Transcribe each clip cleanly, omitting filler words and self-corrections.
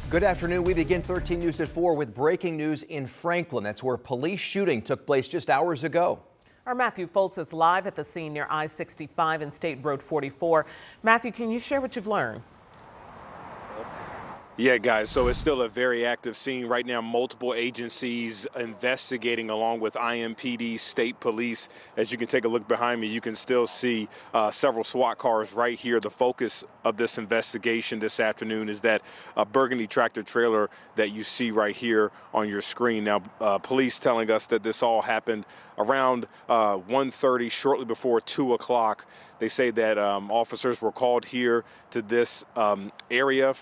Good afternoon. We begin 13 News at 4 with breaking news in Franklin. That's where police shooting took place just hours ago. Our Matthew Foltz is live at the scene near I-65 and State Road 44. Matthew, can you share what you've learned? Yeah, guys, so it's still a very active scene right now. Multiple agencies investigating along with IMPD, state police. As you can take a look behind me, you can still see several SWAT cars right here. The focus of this investigation this afternoon is that burgundy tractor trailer that you see right here on your screen. Now, police telling us that this all happened around 1:30, shortly before 2 o'clock. They say that officers were called here to this area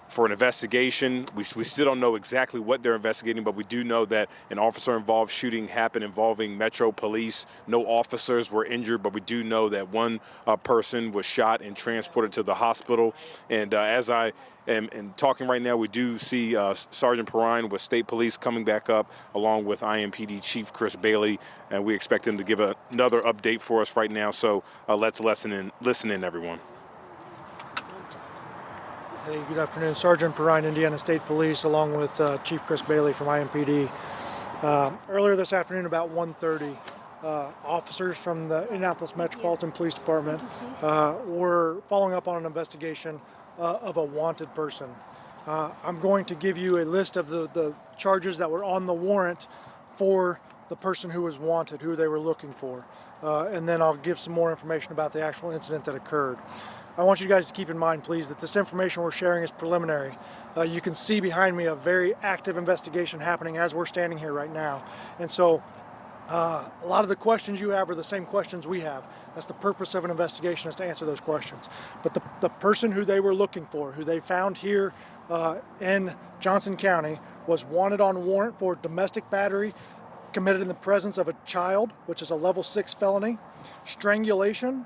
for an investigation. We still don't know exactly what they're investigating, but we do know that an officer-involved shooting happened involving Metro Police. No officers were injured, but we do know that one person was shot and transported to the hospital. And as I am talking right now, we do see Sergeant Perrine with State Police coming back up, along with IMPD Chief Chris Bailey, and we expect him to give another update for us right now. So let's listen in, everyone. Hey, good afternoon. Sergeant Perrine, Indiana State Police, along with Chief Chris Bailey from IMPD. Earlier this afternoon, about 1:30, officers from the Indianapolis Metropolitan Police Department were following up on an investigation of a wanted person. I'm going to give you a list of the charges that were on the warrant for the person who was wanted, who they were looking for, and then I'll give some more information about the actual incident that occurred. I want you guys to keep in mind, please, that this information we're sharing is preliminary. You can see behind me a very active investigation happening as we're standing here right now. And so a lot of the questions you have are the same questions we have. That's the purpose of an investigation, is to answer those questions. But the person who they were looking for, who they found here in Johnson County, was wanted on warrant for domestic battery committed in the presence of a child, which is a level 6 felony, strangulation,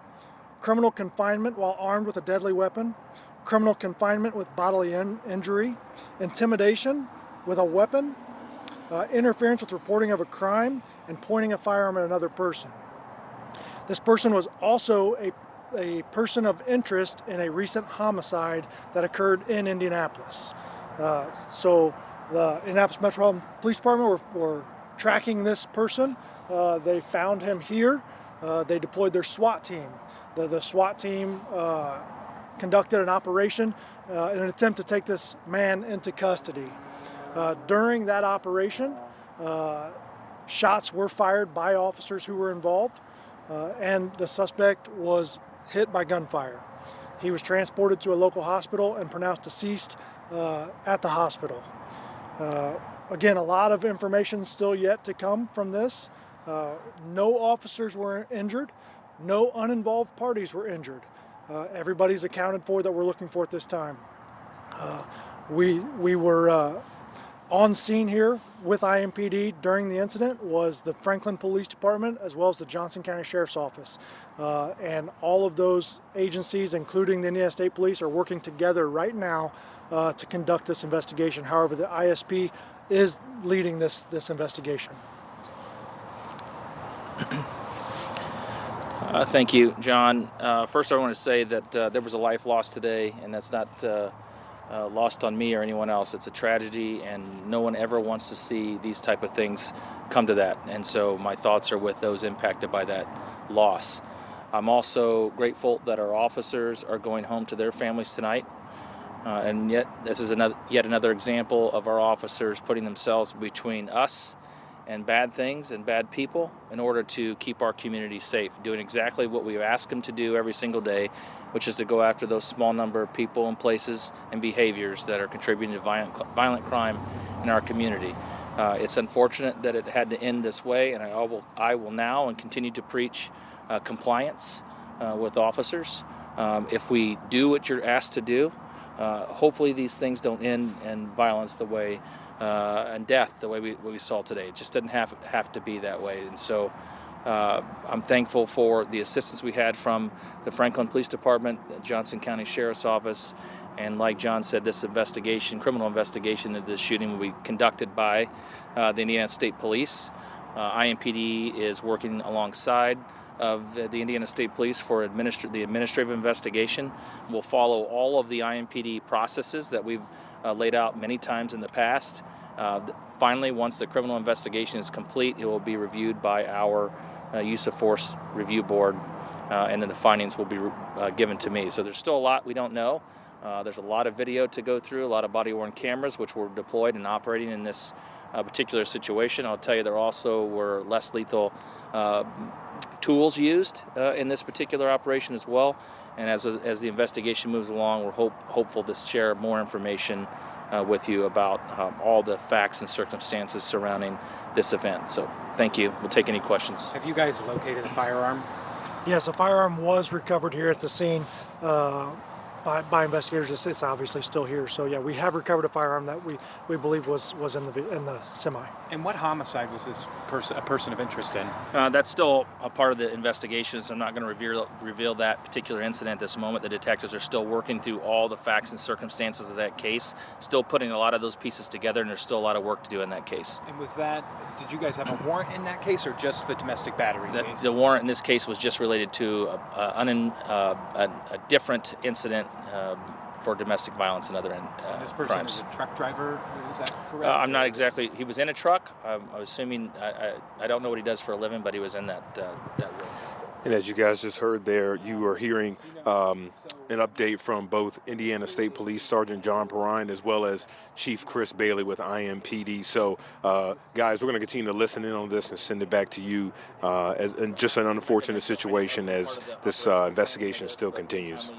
criminal confinement while armed with a deadly weapon, criminal confinement with bodily injury, intimidation with a weapon, interference with reporting of a crime, and pointing a firearm at another person. This person was also a person of interest in a recent homicide that occurred in Indianapolis. So the Indianapolis Metropolitan Police Department were tracking this person. They found him here. They deployed their SWAT team. The SWAT team conducted an operation in an attempt to take this man into custody. During that operation, shots were fired by officers who were involved, and the suspect was hit by gunfire. He was transported to a local hospital and pronounced deceased at the hospital. Again, a lot of information still yet to come from this. No officers were injured. No uninvolved parties were injured. Everybody's accounted for that we're looking for at this time. We were on scene here with IMPD during the incident was the Franklin Police Department as well as the Johnson County Sheriff's Office. And all of those agencies, including the Indiana State Police, are working together right now to conduct this investigation. However, the ISP is leading this investigation. Thank you, John. First, I want to say that there was a life lost today, and that's not lost on me or anyone else. It's a tragedy, and no one ever wants to see these type of things come to that. And so my thoughts are with those impacted by that loss. I'm also grateful that our officers are going home to their families tonight. And yet, this is yet another example of our officers putting themselves between us and bad things and bad people in order to keep our community safe, doing exactly what we ask them to do every single day, which is to go after those small number of people and places and behaviors that are contributing to violent crime in our community. It's unfortunate that it had to end this way, and I will now and continue to preach compliance with officers. If we do what you're asked to do, hopefully these things don't end in violence the way and death the way we saw today. It just doesn't have to be that way. And so I'm thankful for the assistance we had from the Franklin Police Department, the Johnson County Sheriff's Office, and like John said, this criminal investigation of this shooting will be conducted by the Indiana State Police. IMPD is working alongside of the Indiana State Police for the administrative investigation. We'll follow all of the IMPD processes that we've laid out many times in the past. Finally, once the criminal investigation is complete, it will be reviewed by our use of force review board, and then the findings will be given to me. So there's still a lot we don't know. There's a lot of video to go through, a lot of body-worn cameras which were deployed and operating in this particular situation. I'll tell you there also were less lethal tools used in this particular operation as well. And as the investigation moves along, we're hopeful to share more information with you about all the facts and circumstances surrounding this event. So thank you. We'll take any questions. Have you guys located a firearm? Yes, a firearm was recovered here at the scene by investigators. It's obviously still here. So yeah, we have recovered a firearm that we believe was in the semi. And what homicide was this a person of interest in? That's still a part of the investigation, so I'm not going to reveal that particular incident at this moment. The detectives are still working through all the facts and circumstances of that case, still putting a lot of those pieces together, and there's still a lot of work to do in that case. And did you guys have a warrant in that case, or just the domestic battery case? The warrant in this case was just related to a different incident for domestic violence and other This person crimes. was a truck driver, is that correct? I'm not exactly. He was in a truck. I'm assuming. I don't know what he does for a living, but he was in that room. And as you guys just heard there, you are hearing an update from both Indiana State Police Sergeant John Perrine as well as Chief Chris Bailey with IMPD. So, guys, we're going to continue to listen in on this and send it back to you and just an unfortunate situation as this investigation still continues.